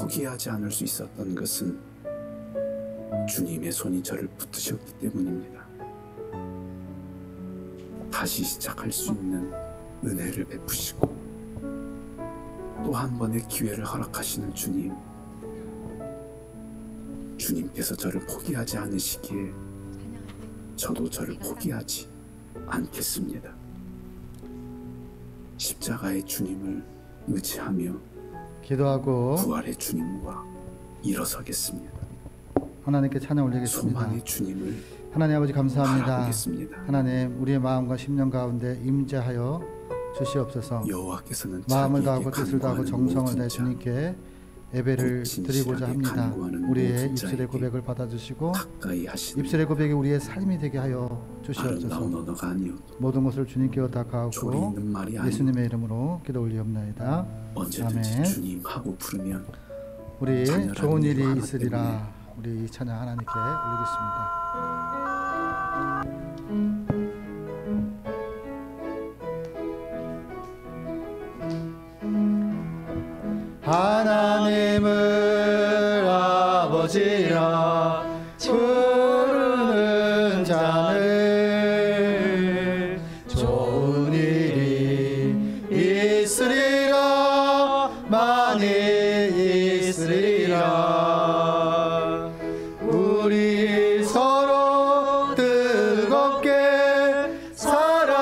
포기하지 않을 수 있었던 것은 주님의 손이 저를 붙드셨기 때문입니다. 다시 시작할 수 있는 은혜를 베푸시고 또 한 번의 기회를 허락하시는 주님, 주님께서 저를 포기하지 않으시기에 저도 저를 포기하지 않겠습니다. 십자가의 주님을 의지하며 기도하고 부활의 주님과 일어서겠습니다. 하나님께 찬양 올리겠습니다. 소망의 주님을 하나님 아버지 감사합니다. 바라보겠습니다. 하나님 우리의 마음과 심령 가운데 임재하여 주시옵소서. 여호와께서는 마음을 자기에게 다하고 뜻을 다하고 간구하는 정성을 모든 내 자, 주님께 예배를 드리고자 합니다. 간구하는 우리의 모든 입술의 자에게 고백을 받아주시고 가까이 하시는 입술의 고백이 우리의 삶이 되게 하여 아름다운 주시옵소서. 언어가 아니어도 모든 것을 주님께 조리 의탁하고 있는 말이 아니어도 예수님의 이름으로 기도 올리옵나이다. 언제든지 아멘. 주님 하고 부르면 우리 자녀라는 좋은 이유 일이 하나 있으리라. 우리 이 찬양 하나님께 올리겠습니다. 하나님을 아버지라 부르는 자는 좋은 일이 있으리라. 많이 있으리라. 우리 서로 뜨겁게 사랑하면은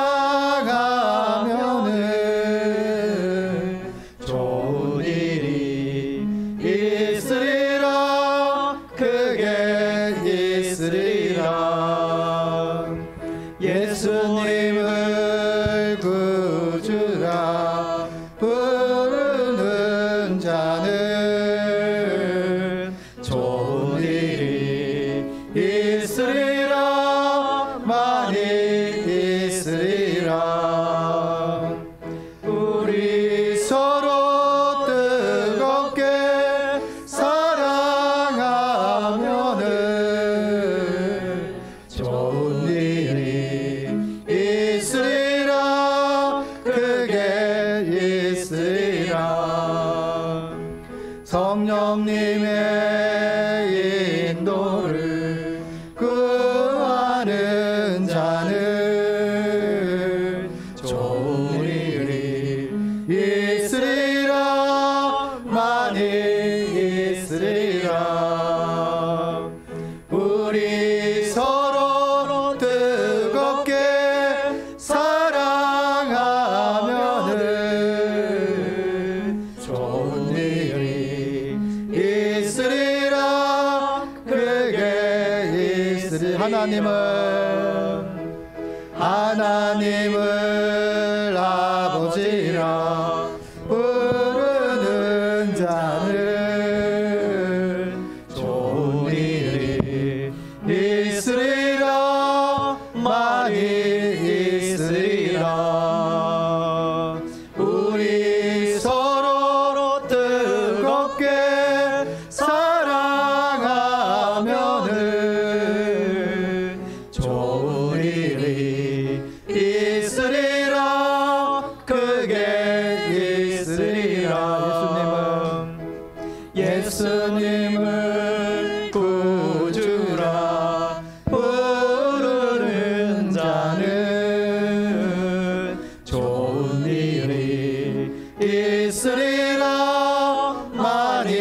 좋은 일이 있으리라. 크게 있으리라. 예수님을 구주라 부르는 자는 좋은 일이 있으리라. 많이 있으리라. 우리 서로 뜨겁게 사랑하면은 좋은 일이 있으리라. 크게 있으리라. 성령님의 인도를 구하는 자는 좋은 일이 있으리라. 많이 있으리라. 우리 서로 뜨겁게 사랑하면은 좋은 일이 있으리라. 크게 있으리라. 하나님을 아버지라 부르는 자는 좋은 일이 있으리라. 많이 있으리라. 우리 서로 뜨겁게 사랑하면은 좋은 일이 있으리라. 크게 있으리라. 예수님을 구주라 부르는 자는 좋은 일이 있으리라. 많이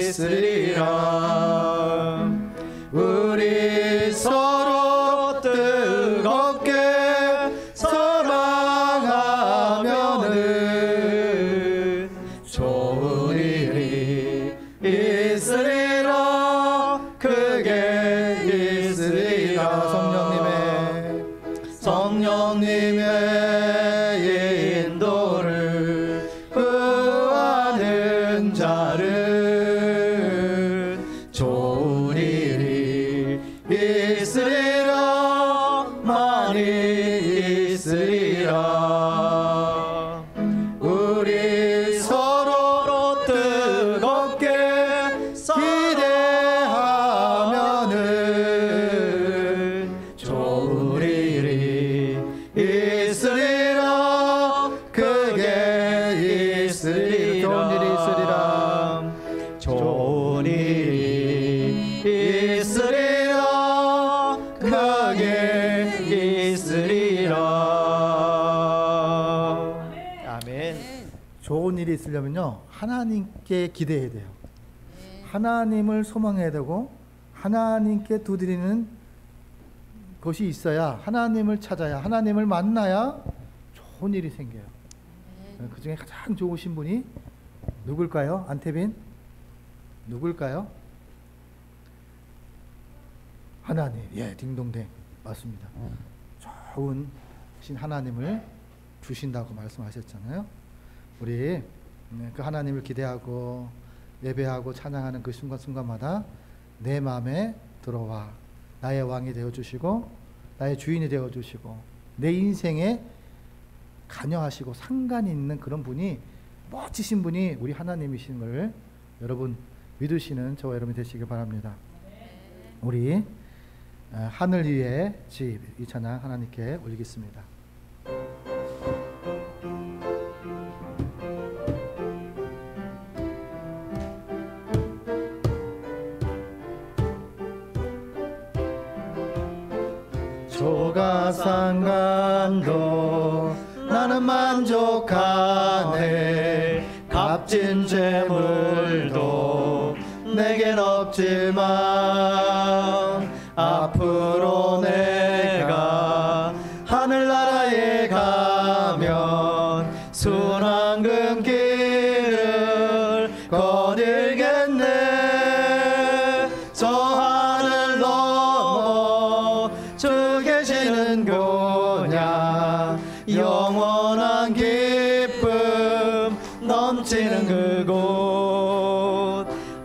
있으리라. 우리 서로 뜨겁게 사랑하면은 좋은 일이 있으리라. 크게 있으리라. 성령님의 인도를 좋은 일이 있으려면요, 하나님께 기대해야 돼요. 하나님을 소망해야 되고 하나님께 두드리는 것이 있어야, 하나님을 찾아야, 하나님을 만나야 좋은 일이 생겨요. 그 중에 가장 좋으신 분이 누굴까요? 안태빈? 누굴까요? 하나님. 예, 딩동댕. 맞습니다. 좋은 신 하나님을 주신다고 말씀하셨잖아요. 우리 그 하나님을 기대하고 예배하고 찬양하는 그 순간순간마다 내 마음에 들어와 나의 왕이 되어주시고 나의 주인이 되어주시고 내 인생에 관여하시고 상관이 있는 그런 분이, 멋지신 분이 우리 하나님이신 걸 여러분 믿으시는 저와 여러분이 되시길 바랍니다. 우리 하늘 위의 집, 이 찬양 하나님께 올리겠습니다. 조가상간도 나는 만족하네. 값진 재물도 내겐 없지만 앞으로 내가 하늘나라에 가면 순한 금길을 거닐겠네. 저 하늘 넘어 주 계시는 곳야 영원한 기쁨 넘치는 그곳.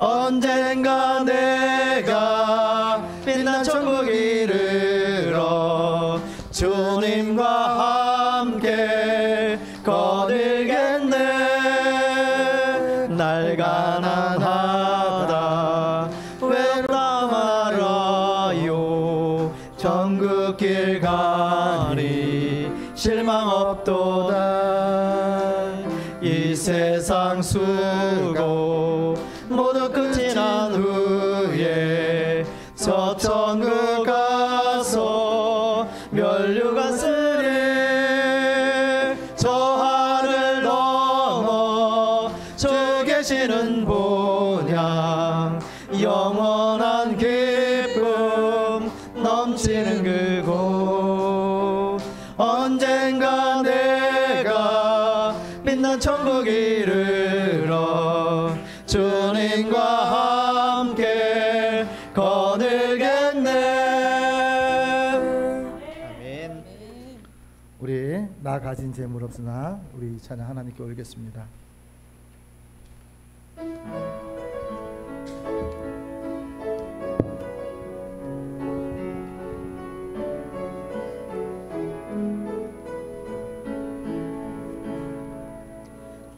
언젠가 내가 빛난 천국 이르러 주님과 함께 거닐겠네. 날 가난하다 외롭다 말아요. 천국길 가니 실망 없도다. 이 세상 수고 모두 끝이 난 후에 저 천국 가서 멸류관 쓰리. 저 하늘 넘어 주 계시는 본향 영원한 기쁨 넘치는 그곳. 언젠가 내가 빛난 천국 이르러 주님과 함께 거닐겠네. 아멘. 우리 나 가진 재물 없으나 우리 이 찬양 하나님께 올리겠습니다.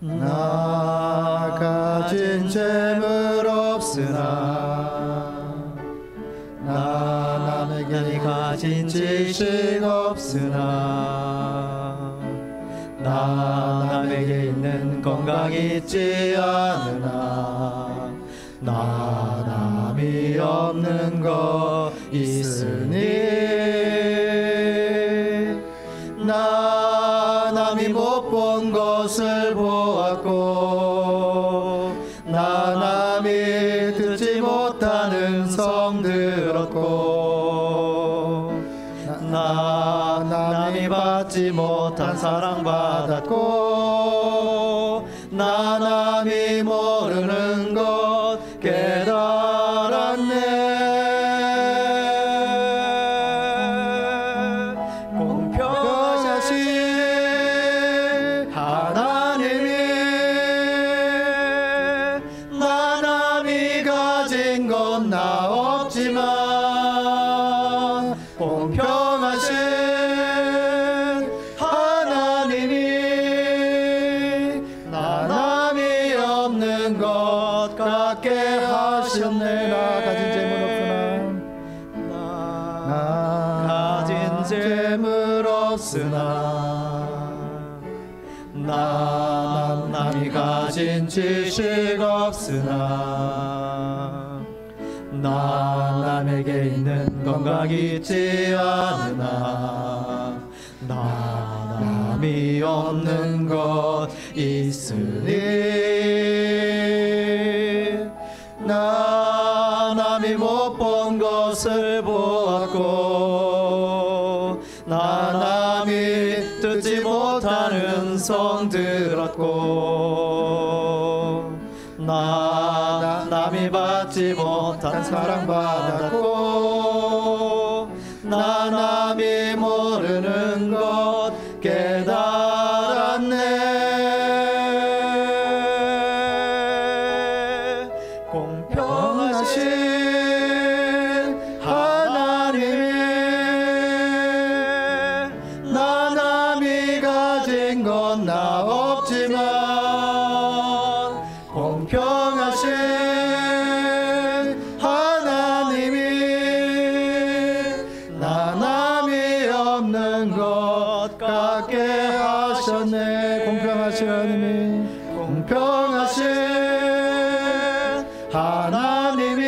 나 가진 재물 없으나 나 남에게 가진 지식 없으나 나 남에게 있는 건강 있지 않으나 나 남이 없는 것 있으니 나 남이 못 본 것을 보았고 나 남이 듣지 못하는 성 들었고 나 남이 받지 못한 사랑 받았고 나 남이 모르는 것 깨달았네. 공평하신 하나님이 나 남이 가진 건 나 없지만 공평하신 하나님이 나 남이 없는 것 같게 하셨네. 나 가진 재물 없으나 나 가진 재물 없으나 나 남이 가진 지식 없으나 나 남에게 있는 건강 있지 않으나 나 남이 없는 것 있으니 나 남이 못 본 것을 보았고 나 남이 듣지 못한 음성 들었고 나 남이 받지 못한 사랑 받았고 나 남이 모르는 것 깨달았네. 공평하신 하나님이 나 남이 가진 건 나 없지만 공평하신 하나님이 나 남이 없는 것 같게 하셨네. 공평하신 하나님이 공평하신 하나님이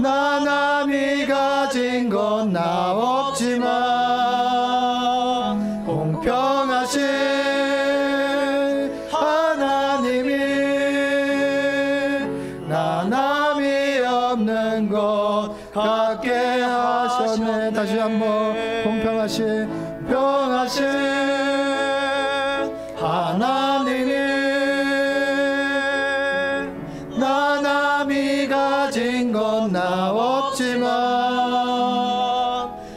나 남이 가진 건 나 없지만 공평하신 하나님이 나 남이 없는 것 같게 하셨네. 다시 한번 공평하신 평하신 하나님이 나 남이 가진 건 나 없지만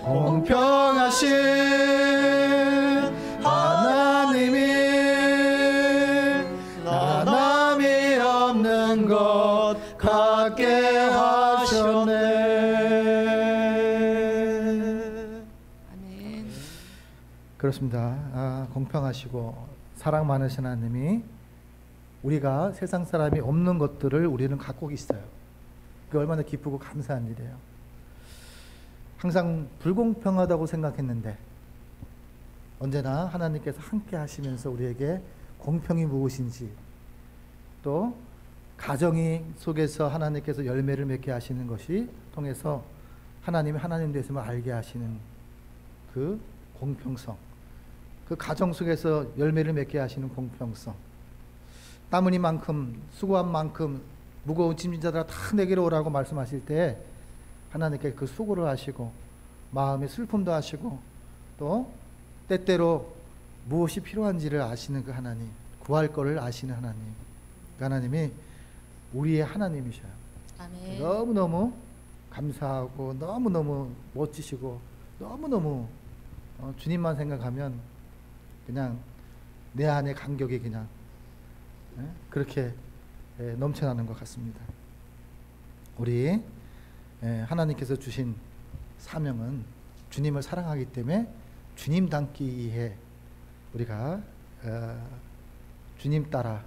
공평하신 하나님이 나 남이 없는 것 같게 하셨네. 아멘. 그렇습니다. 공평하시고 사랑 많으신 하나님이 우리가 세상 사람이 없는 것들을 우리는 갖고 계시어요. 그게 얼마나 기쁘고 감사한 일이에요. 항상 불공평하다고 생각했는데 언제나 하나님께서 함께 하시면서 우리에게 공평이 무엇인지, 또 가정이 속에서 하나님께서 열매를 맺게 하시는 것이 통해서 하나님이 하나님 되심을 알게 하시는 그 공평성, 그 가정 속에서 열매를 맺게 하시는 공평성, 땀 흘린 만큼 수고한 만큼 무거운 짐진 자들아 다 내게로 오라고 말씀하실 때 하나님께 그 수고를 하시고 마음의 슬픔도 하시고 또 때때로 무엇이 필요한지를 아시는 그 하나님, 구할 거를 아시는 하나님, 그 하나님이 우리의 하나님이셔요. 아멘. 너무너무 감사하고 너무너무 멋지시고 너무너무 주님만 생각하면 그냥 내 안의 감격이 그냥 그렇게 넘쳐나는 것 같습니다. 우리 하나님께서 주신 사명은 주님을 사랑하기 때문에 주님 닮기 위해 우리가 주님 따라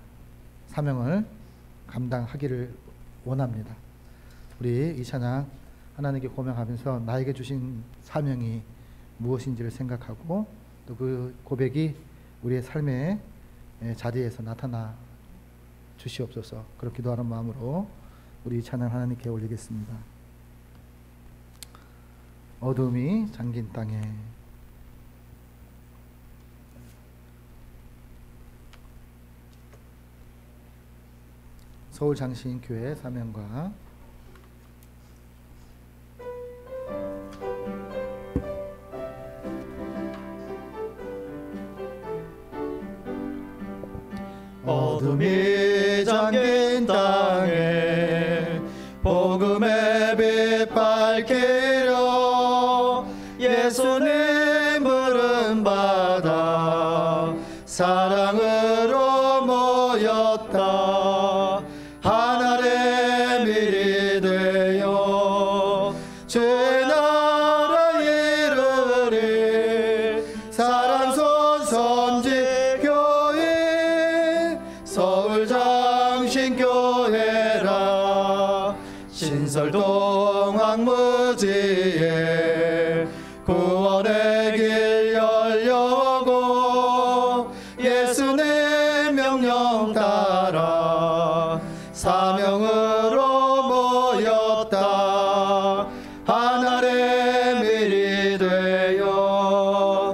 사명을 감당하기를 원합니다. 우리 이 찬양 하나님께 고백하면서 나에게 주신 사명이 무엇인지를 생각하고 또 그 고백이 우리의 삶의 자리에서 나타나 주시옵소서. 그렇게 기도하는 마음으로 우리 이 찬양 하나님께 올리겠습니다. 어둠이 잠긴 땅에 서울장신교회 사명과 어둠이 잠긴 땅에 복음의 빛 밝히려 예수님 부름받아 사랑으로 모였다. 하나의 밀이 되어 주의 나라 이루리. 사랑손 선지교회 서울장신교회라. 신설동 황무지에 구원의 길 열려고 예수님 명령 따라 사명으로 모였다. 하나의 밀이 되어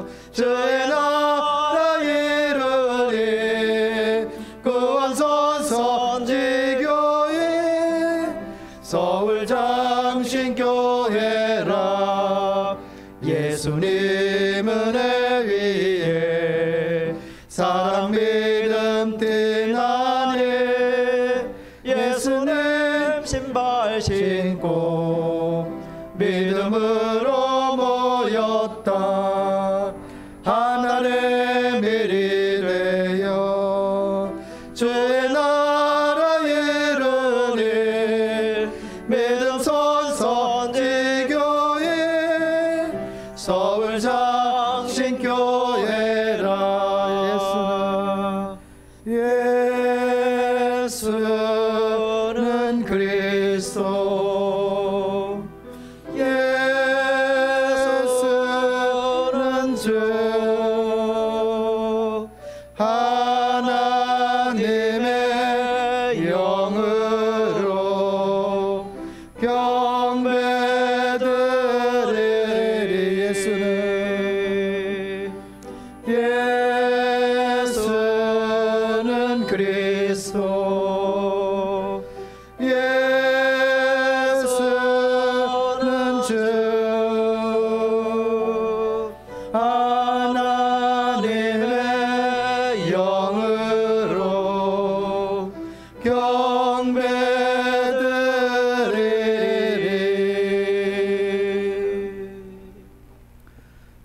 사랑 믿음 띠나니 예수님 신발 신고 믿음으로 모였다. 하나님 일이 되어 주의 나라 이루니 믿음 선지교회 서울 장신교회라. 예수는 그리스도 예수는 주 하나님의 영으로 경배드리리. 예수는 그리스도 예수는 주 하나님의 영으로 경배드리리.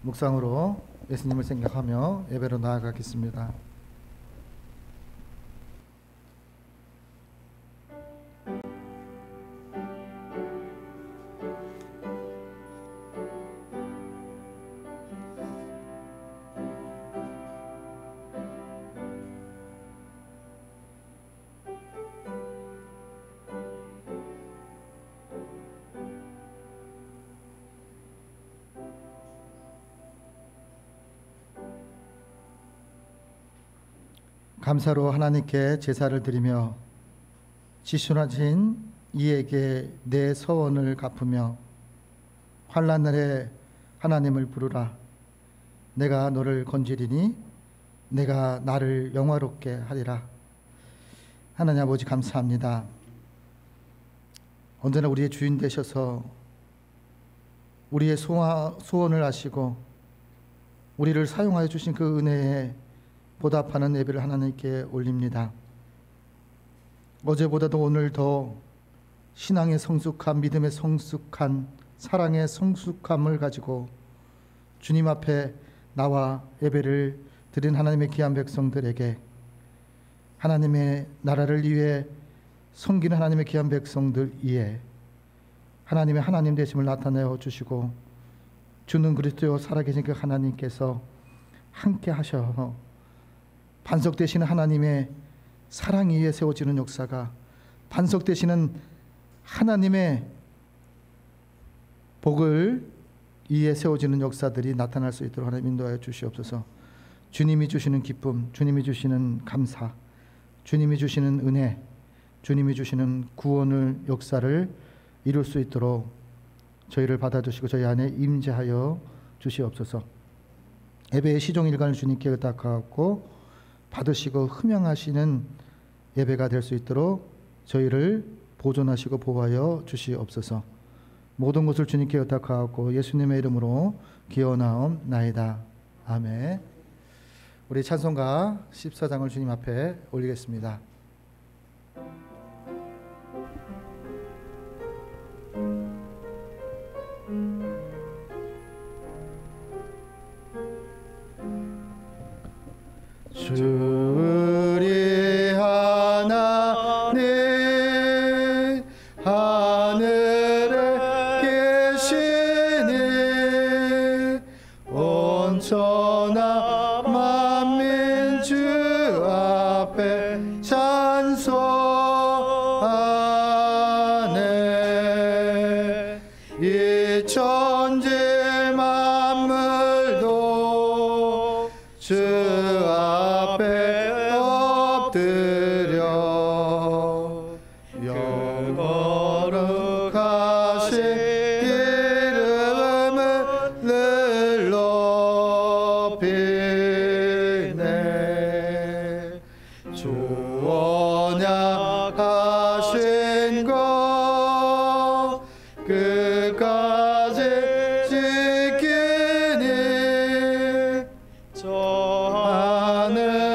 묵상으로 예수님을 생각하며 예배로 나아가겠습니다. 감사로 하나님께 제사를 드리며 지순하신 이에게 내 서원을 갚으며 환난 날에 하나님을 부르라. 내가 너를 건지리니 내가 나를 영화롭게 하리라. 하나님 아버지 감사합니다. 언제나 우리의 주인 되셔서 우리의 소원을 아시고 우리를 사용하여 주신 그 은혜에 보답하는 예배를 하나님께 올립니다. 어제보다도 오늘 더 신앙의 성숙함, 믿음의 성숙한, 사랑의 성숙함을 가지고 주님 앞에 나와 예배를 드린 하나님의 귀한 백성들에게, 하나님의 나라를 위해 섬기는 하나님의 귀한 백성들 위에 하나님의 하나님 되심을 나타내어 주시고 주는 그리스도요 살아계신 그 하나님께서 함께 하셔 반석되시는 하나님의 사랑 위에 세워지는 역사가, 반석되시는 하나님의 복을 위에 세워지는 역사들이 나타날 수 있도록 하나님 인도하여 주시옵소서. 주님이 주시는 기쁨, 주님이 주시는 감사, 주님이 주시는 은혜, 주님이 주시는 구원의 역사를 이룰 수 있도록 저희를 받아주시고 저희 안에 임재하여 주시옵소서. 예배의 시종일관을 주님께 의탁하고 받으시고 흠양하시는 예배가 될 수 있도록 저희를 보존하시고 보호하여 주시옵소서. 모든 것을 주님께 의탁하고 예수님의 이름으로 기원하옵나이다. 아멘. 우리 찬송가 14장을 주님 앞에 올리겠습니다. 주리 하나님 하늘에 계시니 온천하 만민 주 앞에 찬송하네. 이 천지 만물도 주 앞에 엎드려 거룩하신 이름을 늘 높이네. 주 언약하신 것 끝까지 지키니 저 하늘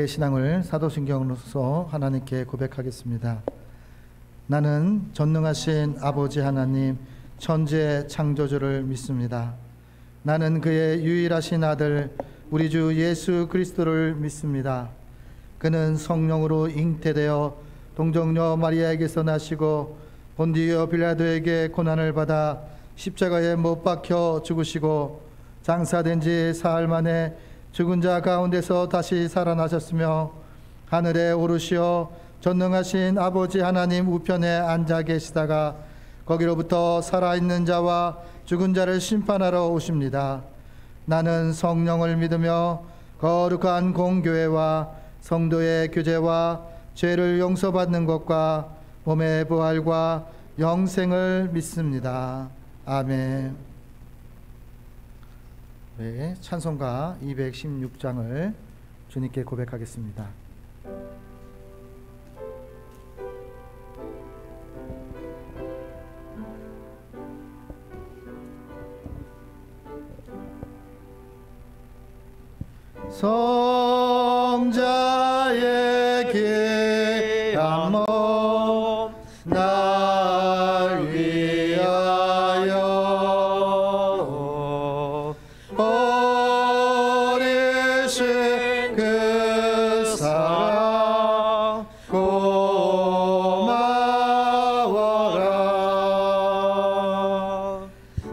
우리의 신앙을 사도신경으로서 하나님께 고백하겠습니다. 나는 전능하신 아버지 하나님 천지의 창조주를 믿습니다. 나는 그의 유일하신 아들 우리 주 예수 그리스도를 믿습니다. 그는 성령으로 잉태되어 동정녀 마리아에게서 나시고 본디오 빌라도에게 고난을 받아 십자가에 못 박혀 죽으시고 장사된 지 사흘 만에 죽은 자 가운데서 다시 살아나셨으며 하늘에 오르시어 전능하신 아버지 하나님 우편에 앉아 계시다가 거기로부터 살아있는 자와 죽은 자를 심판하러 오십니다. 나는 성령을 믿으며 거룩한 공교회와 성도의 교제와 죄를 용서받는 것과 몸의 부활과 영생을 믿습니다. 아멘. 네, 찬송가 216장을 주님께 고백하겠습니다. 성자의 귀한 몸 날 위하여 버리신 그 사랑 고마워라.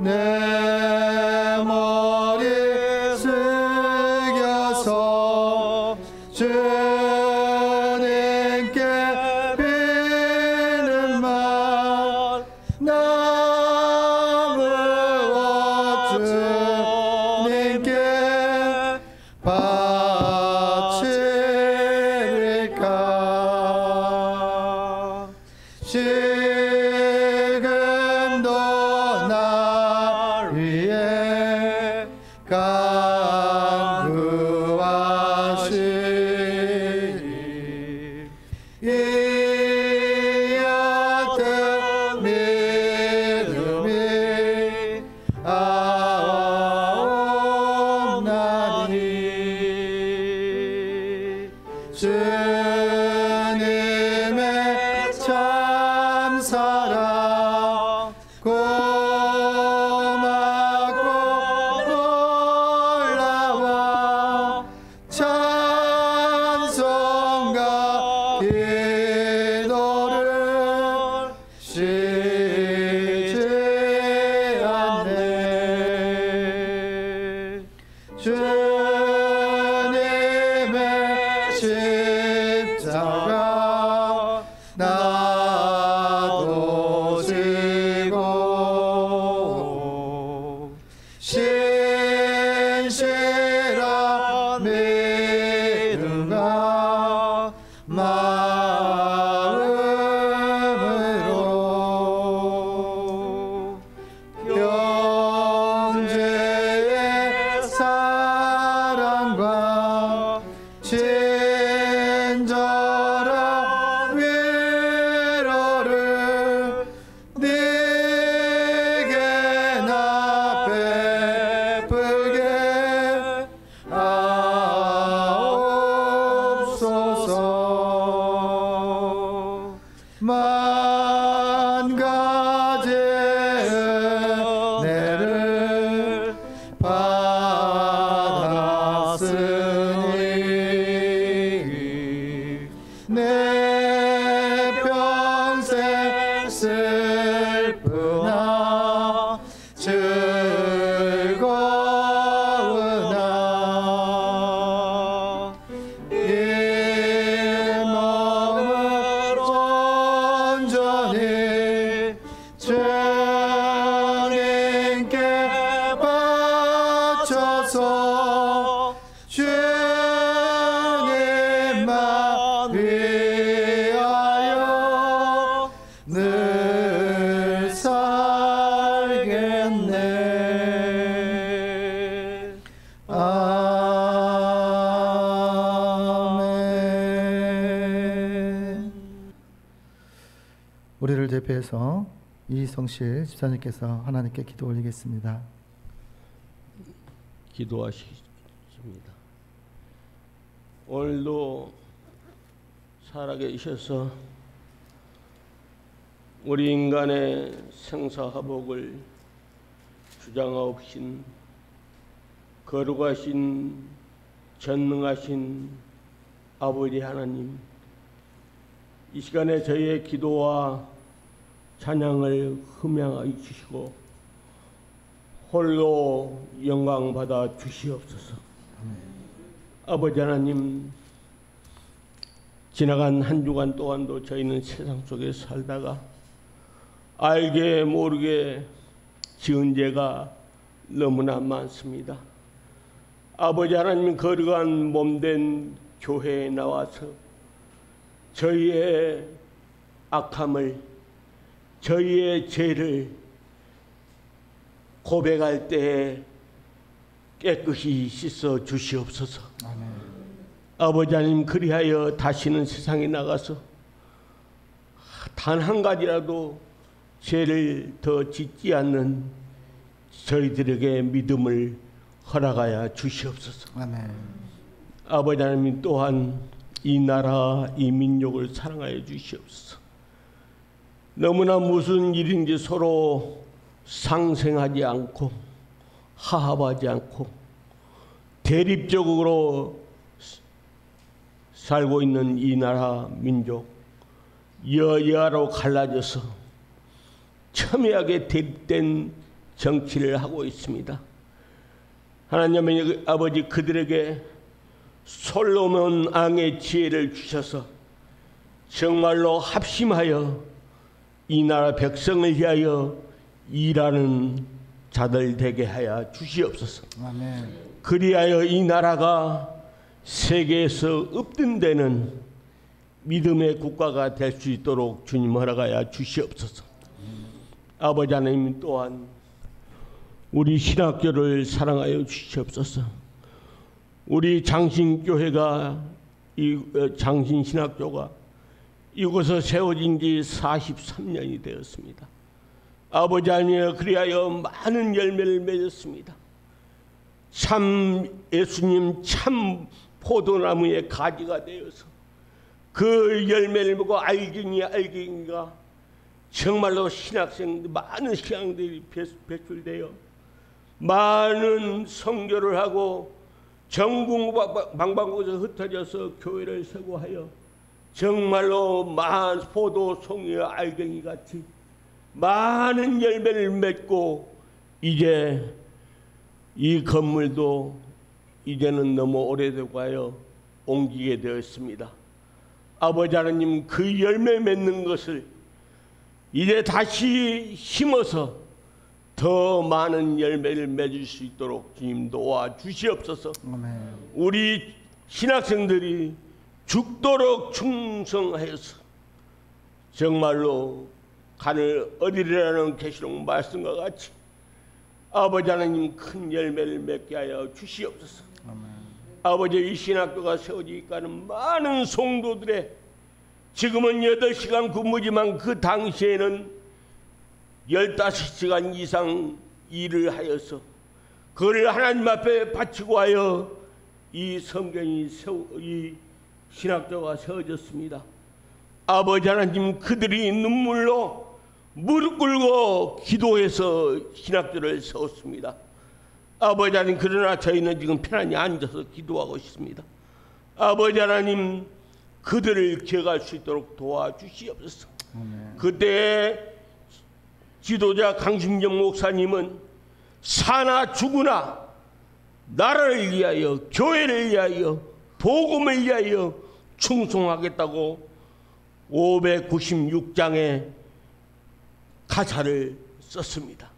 내 머리 숙여서 주님께 비는 말 나무와 주님께 바치리까. 지금도 날 위해 간구하시니 이 옅은 믿음이 아옵나니 주님의 참 사랑 고맙고 놀라워 찬송과 기도를 쉬지 않네. 주님의 십자가 나도 지고 신실한 믿음과 마음으로 형제의 사랑과 친절한 위로를 네게 나 베풀게 하옵소서. 만 가지의 은혜를 받았으니 내 평생 슬프나 즐거우나 이 몸을 온전히 주님께 바쳐서 주님만 위하여 늘 살겠네. 아멘. 우리를 대표해서 이성실 집사님께서 하나님께 기도 올리겠습니다. 기도하십니다. 오늘도 살아계셔서 우리 인간의 생사화복을 주장하옵신 거룩하신 전능하신 아버지 하나님, 이 시간에 저희의 기도와 찬양을 흠양하여 주시고 홀로 영광 받아 주시옵소서. 아버지 하나님, 지나간 한 주간 동안도 저희는 세상 속에 살다가 알게 모르게 지은 죄가 너무나 많습니다. 아버지 하나님, 거룩한 몸된 교회에 나와서 저희의 악함을, 저희의 죄를 고백할 때에 깨끗이 씻어 주시옵소서. 아멘. 아버지 하나님, 그리하여 다시는 세상에 나가서 단 한 가지라도 죄를 더 짓지 않는 저희들에게 믿음을 허락하여 주시옵소서. 아멘. 아버지 하나님, 또한 이 나라 이 민족을 사랑하여 주시옵소서. 너무나 무슨 일인지 서로 상생하지 않고 하합하지 않고 대립적으로 살고 있는 이 나라 민족, 여야로 갈라져서 첨예하게 대립된 정치를 하고 있습니다. 하나님 아버지, 그들에게 솔로몬 왕의 지혜를 주셔서 정말로 합심하여 이 나라 백성을 위하여 일하는 자들 되게 하여 주시옵소서. 아멘. 그리하여 이 나라가 세계에서 up등되는 믿음의 국가가 될 수 있도록 주님 허락하여 주시옵소서. 아버지 하나님, 또한 우리 신학교를 사랑하여 주시옵소서. 우리 장신교회가, 장신신학교가 이곳에 세워진 지 43년이 되었습니다. 아버지 하나님, 그리하여 많은 열매를 맺었습니다. 참 예수님 참 포도나무의 가지가 되어서 그 열매를 보고 알갱이가 정말로 신학생들, 많은 신학생들이 배출되어 많은 선교를 하고 전국 방방곳에서 흩어져서 교회를 세고 하여 정말로 많은 포도 송이와 알갱이 같이 많은 열매를 맺고, 이제 이 건물도 이제는 너무 오래되고 하여 옮기게 되었습니다. 아버지 하나님, 그 열매 맺는 것을 이제 다시 심어서 더 많은 열매를 맺을 수 있도록 주님 도와주시옵소서. 아멘. 우리 신학생들이 죽도록 충성하여서 정말로 간을 얻으리라는 계시록 말씀과 같이 아버지 하나님 큰 열매를 맺게 하여 주시옵소서. 아멘. 아버지, 이 신학교가 세워지니까는 많은 성도들의, 지금은 8시간 근무지만 그 당시에는 15시간 이상 일을 하여서 그걸 하나님 앞에 바치고 하여 이 성경이 이 신학교가 세워졌습니다. 아버지 하나님, 그들이 눈물로 무릎 꿇고 기도해서 신학교를 세웠습니다. 아버지 하나님, 그러나 저희는 지금 편안히 앉아서 기도하고 있습니다. 아버지 하나님, 그들을 기억할 수 있도록 도와주시옵소서. 그때 지도자 강심정 목사님은 사나 죽으나 나라를 위하여, 교회를 위하여, 복음을 위하여 충성하겠다고 596장의 가사를 썼습니다.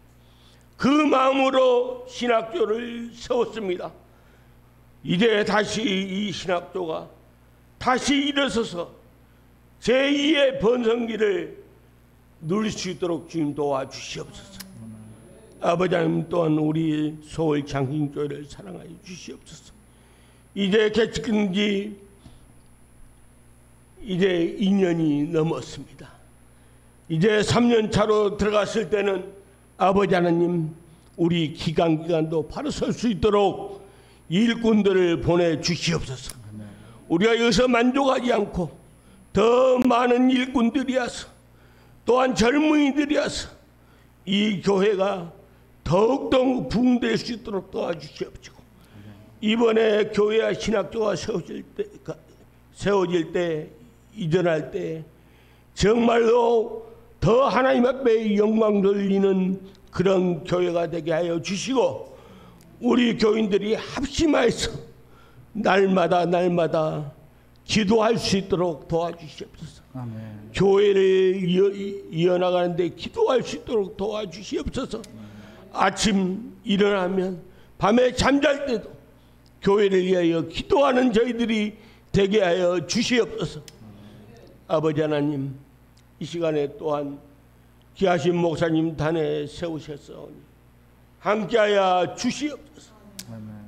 그 마음으로 신학교를 세웠습니다. 이제 다시 이 신학교가 다시 일어서서 제2의 번성기를 누릴 수 있도록 주님 도와주시옵소서. 아버지 하나님, 또한 우리 서울 장신교회를 사랑하여 주시옵소서. 이제 개척한 지 이제 2년이 넘었습니다. 이제 3년 차로 들어갔을 때는 아버지 하나님, 우리 기간도 바로 설 수 있도록 일꾼들을 보내주시옵소서. 우리가 여기서 만족하지 않고 더 많은 일꾼들이 와서 또한 젊은이들이 와서 이 교회가 더욱더 부흥될 수 있도록 도와주시옵시고, 이번에 교회와 신학교가 세워질 때 이전할 때 정말로 더 하나님 앞에 영광 돌리는 그런 교회가 되게 하여 주시고, 우리 교인들이 합심하여서 날마다 기도할 수 있도록 도와주시옵소서. 아멘. 교회를 이어나가는데 기도할 수 있도록 도와주시옵소서. 아침 일어나면 밤에 잠잘 때도 교회를 위하여 기도하는 저희들이 되게 하여 주시옵소서. 아버지 하나님, 이 시간에 또한 귀하신 목사님 단에 세우셨사오니 함께하여 주시옵소서.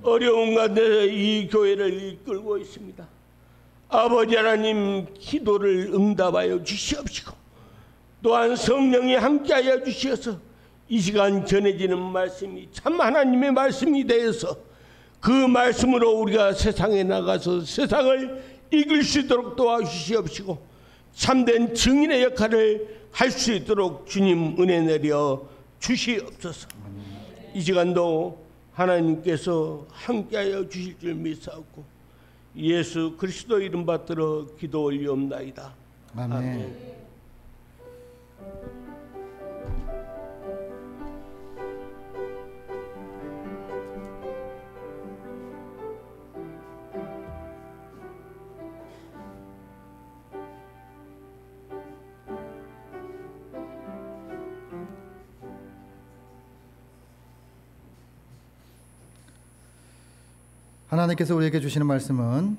어려운 가운데 이 교회를 이끌고 있습니다. 아버지 하나님, 기도를 응답하여 주시옵시고, 또한 성령이 함께하여 주시어서 이 시간 전해지는 말씀이 참 하나님의 말씀이 되어서 그 말씀으로 우리가 세상에 나가서 세상을 이길 수 있도록 도와주시옵시고, 참된 증인의 역할을 할 수 있도록 주님 은혜 내려 주시옵소서. 이 시간도 하나님께서 함께하여 주실 줄 믿사옵고 예수 그리스도 이름 받들어 기도 올리옵나이다. 아멘. 아멘. 하나님께서 우리에게 주시는 말씀은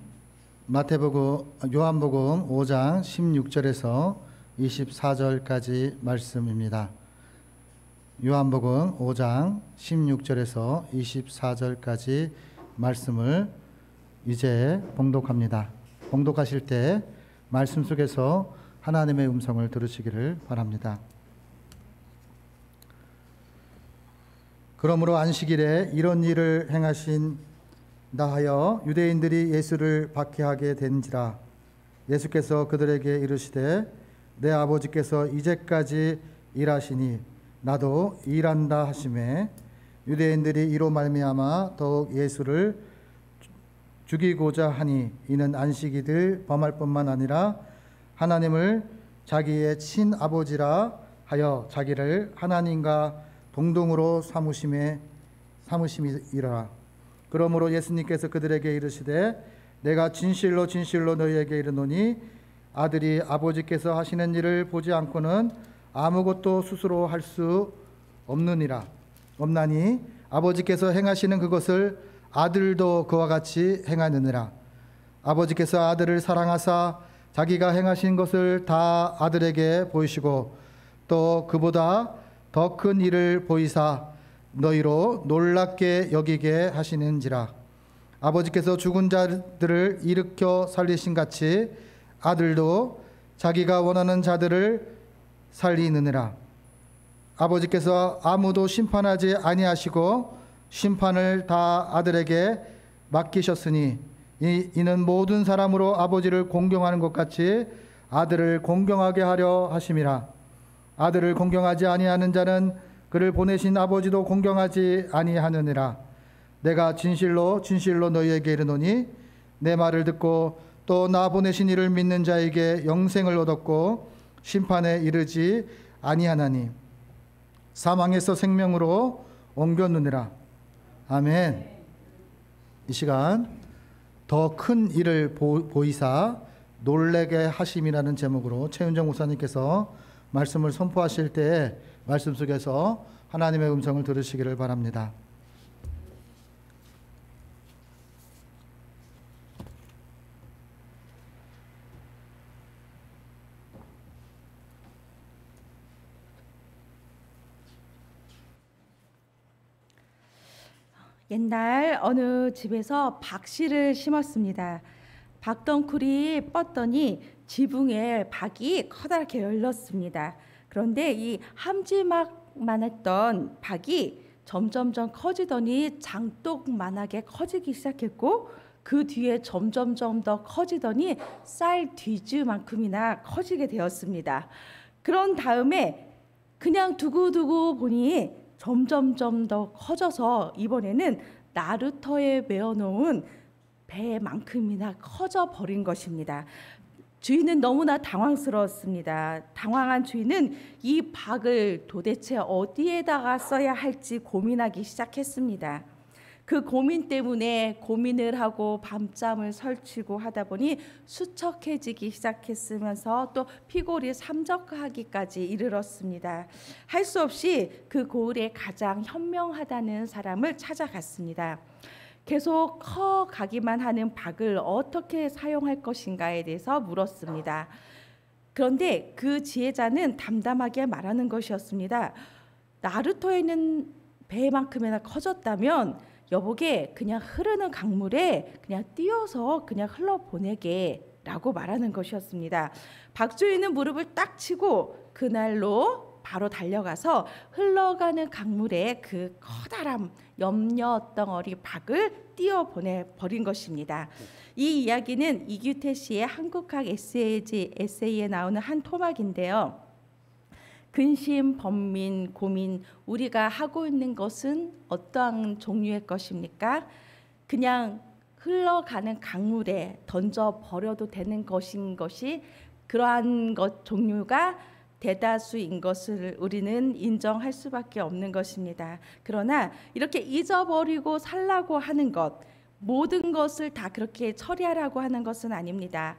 요한복음 5장 16절에서 24절까지 말씀입니다. 요한복음 5장 16절에서 24절까지 말씀을 이제 봉독합니다. 봉독하실 때 말씀 속에서 하나님의 음성을 들으시기를 바랍니다. 그러므로 안식일에 이런 일을 행하신 나하여 유대인들이 예수를 박해하게 된지라. 예수께서 그들에게 이르시되 내 아버지께서 이제까지 일하시니 나도 일한다 하시매, 유대인들이 이로 말미암아 더욱 예수를 죽이고자 하니 이는 안식일을 범할 뿐만 아니라 하나님을 자기의 친아버지라 하여 자기를 하나님과 동등으로 삼으심이라. 그러므로 예수님께서 그들에게 이르시되 내가 진실로 너희에게 이르노니 아들이 아버지께서 하시는 일을 보지 않고는 아무것도 스스로 할 수 없나니 아버지께서 행하시는 그것을 아들도 그와 같이 행하느니라. 아버지께서 아들을 사랑하사 자기가 행하신 것을 다 아들에게 보이시고 또 그보다 더 큰 일을 보이사 너희로 놀랍게 여기게 하시는지라. 아버지께서 죽은 자들을 일으켜 살리신 같이 아들도 자기가 원하는 자들을 살리느니라. 아버지께서 아무도 심판하지 아니하시고 심판을 다 아들에게 맡기셨으니 이는 모든 사람으로 아버지를 공경하는 것 같이 아들을 공경하게 하려 하심이라. 아들을 공경하지 아니하는 자는 그를 보내신 아버지도 공경하지 아니하느니라. 내가 진실로 너희에게 이르노니 내 말을 듣고 또 나 보내신 이를 믿는 자에게 영생을 얻었고 심판에 이르지 아니하나니 사망에서 생명으로 옮겼느니라. 아멘. 이 시간 더 큰 일을 보이사 놀래게 하심이라는 제목으로 최윤정 목사님께서 말씀을 선포하실 때 말씀 속에서 하나님의 음성을 들으시기를 바랍니다. 옛날 어느 집에서 박씨를 심었습니다. 박덩쿨이 뻗더니 지붕에 박이 커다랗게 열렸습니다. 그런데 이 함지막만했던 박이 점점점 커지더니 장독만하게 커지기 시작했고 그 뒤에 점점점 더 커지더니 쌀 뒤즈만큼이나 커지게 되었습니다. 그런 다음에 그냥 두고두고 보니 점점점 더 커져서 이번에는 나루터에 메어놓은 배만큼이나 커져 버린 것입니다. 주인은 너무나 당황스러웠습니다. 당황한 주인은 이 박을 도대체 어디에다가 써야 할지 고민하기 시작했습니다. 그 고민 때문에 고민을 하고 밤잠을 설치고 하다 보니 수척해지기 시작했으면서 또 피골이 삼적하기까지 이르렀습니다. 할 수 없이 그 고을에 가장 현명하다는 사람을 찾아갔습니다. 계속 커가기만 하는 박을 어떻게 사용할 것인가에 대해서 물었습니다. 그런데 그 지혜자는 담담하게 말하는 것이었습니다. 나루터에 있는 배만큼이나 커졌다면 여보게 그냥 흐르는 강물에 그냥 띄어서 그냥 흘러보내게 라고 말하는 것이었습니다. 박주인은 무릎을 딱 치고 그날로 바로 달려가서 흘러가는 강물에 그 커다란 염려덩어리 박을 띄어보내버린 것입니다. 이 이야기는 이규태 씨의 한국학 에세이에 나오는 한 토막인데요. 근심, 번민, 고민, 우리가 하고 있는 것은 어떠한 종류의 것입니까? 그냥 흘러가는 강물에 던져 버려도 되는 것인 것이 그러한 것 종류가 대다수인 것을 우리는 인정할 수밖에 없는 것입니다. 그러나 이렇게 잊어버리고 살라고 하는 것, 모든 것을 다 그렇게 처리하라고 하는 것은 아닙니다.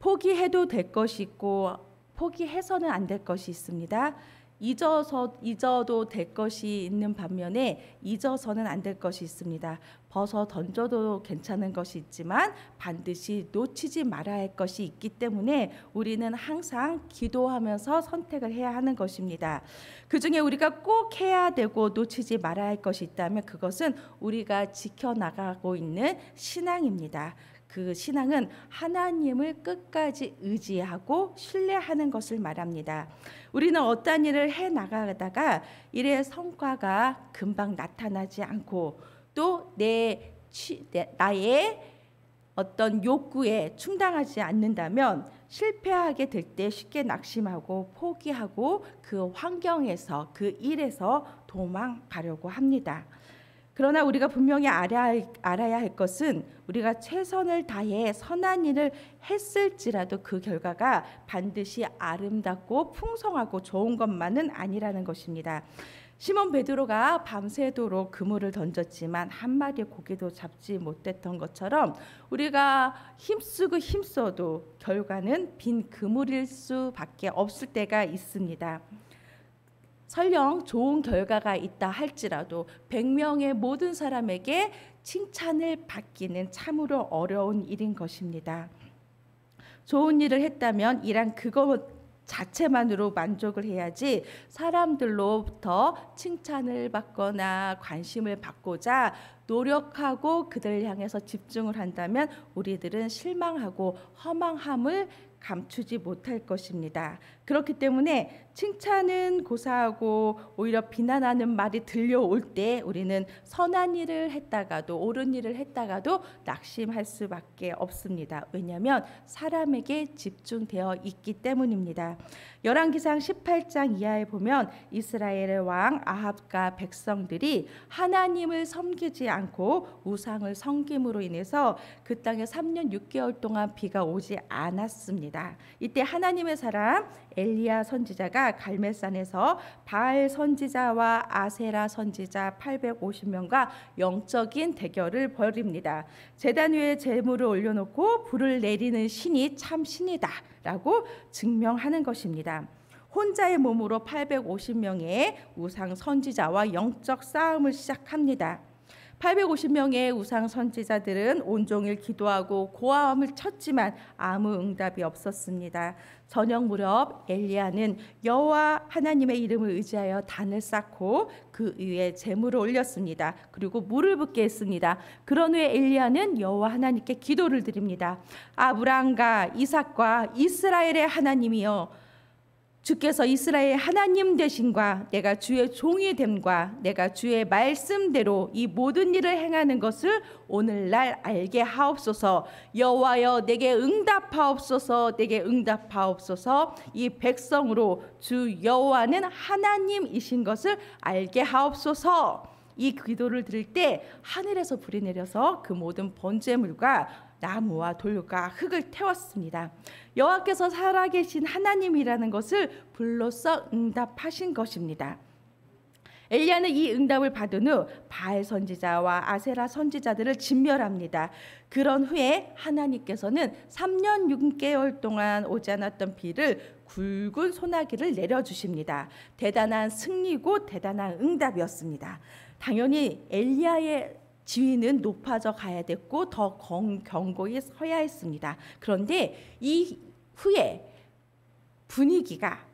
포기해도 될 것이 있고 포기해서는 안 될 것이 있습니다. 잊어도 될 것이 있는 반면에 잊어서는 안 될 것이 있습니다. 벗어 던져도 괜찮은 것이 있지만 반드시 놓치지 말아야 할 것이 있기 때문에 우리는 항상 기도하면서 선택을 해야 하는 것입니다. 그중에 우리가 꼭 해야 되고 놓치지 말아야 할 것이 있다면 그것은 우리가 지켜나가고 있는 신앙입니다. 그 신앙은 하나님을 끝까지 의지하고 신뢰하는 것을 말합니다. 우리는 어떠한 일을 해 나가다가 일의 성과가 금방 나타나지 않고 또 나의 어떤 욕구에 충당하지 않는다면 실패하게 될 때 쉽게 낙심하고 포기하고 그 환경에서 그 일에서 도망가려고 합니다. 그러나 우리가 분명히 알아야 할 것은 우리가 최선을 다해 선한 일을 했을지라도 그 결과가 반드시 아름답고 풍성하고 좋은 것만은 아니라는 것입니다. 시몬 베드로가 밤새도록 그물을 던졌지만 한 마리의 고기도 잡지 못했던 것처럼 우리가 힘써도 결과는 빈 그물일 수밖에 없을 때가 있습니다. 설령 좋은 결과가 있다 할지라도 100명의 모든 사람에게 칭찬을 받기는 참으로 어려운 일인 것입니다. 좋은 일을 했다면 이란 그것 자체만으로 만족을 해야지 사람들로부터 칭찬을 받거나 관심을 받고자 노력하고 그들을 향해서 집중을 한다면 우리들은 실망하고 허망함을 감추지 못할 것입니다. 그렇기 때문에 칭찬은 고사하고 오히려 비난하는 말이 들려올 때 우리는 선한 일을 했다가도 옳은 일을 했다가도 낙심할 수밖에 없습니다. 왜냐하면 사람에게 집중되어 있기 때문입니다. 열왕기상 18장 이하에 보면 이스라엘의 왕 아합과 백성들이 하나님을 섬기지 않고 우상을 섬김으로 인해서 그 땅에 3년 6개월 동안 비가 오지 않았습니다. 이때 하나님의 사람 엘리야 선지자가 갈멜산에서 바알 선지자와 아세라 선지자 850명과 영적인 대결을 벌입니다. 제단 위에 제물을 올려놓고 불을 내리는 신이 참 신이다 라고 증명하는 것입니다. 혼자의 몸으로 850명의 우상 선지자와 영적 싸움을 시작합니다. 850명의 우상 선지자들은 온종일 기도하고 고함을 쳤지만 아무 응답이 없었습니다. 저녁 무렵 엘리야는 여호와 하나님의 이름을 의지하여 단을 쌓고 그 위에 제물을 올렸습니다. 그리고 물을 붓게 했습니다. 그런 후에 엘리야는 여호와 하나님께 기도를 드립니다. 아브라함과 이삭과 이스라엘의 하나님이여, 주께서 이스라엘 하나님 되심과 내가 주의 종이 됨과 내가 주의 말씀대로 이 모든 일을 행하는 것을 오늘날 알게 하옵소서. 여호와여 내게 응답하옵소서. 내게 응답하옵소서. 이 백성으로 주 여호와는 하나님이신 것을 알게 하옵소서. 이 기도를 드릴 때 하늘에서 불이 내려서 그 모든 번제물과 나무와 돌과 흙을 태웠습니다. 여호와께서 살아계신 하나님이라는 것을 불로써 응답하신 것입니다. 엘리야는 이 응답을 받은 후 바알 선지자와 아세라 선지자들을 진멸합니다. 그런 후에 하나님께서는 3년 6개월 동안 오지 않았던 비를 굵은 소나기를 내려주십니다. 대단한 승리고 대단한 응답이었습니다. 당연히 엘리야의 지위는 높아져 가야 됐고 더 견고히 서야 했습니다. 그런데 이 후에 분위기가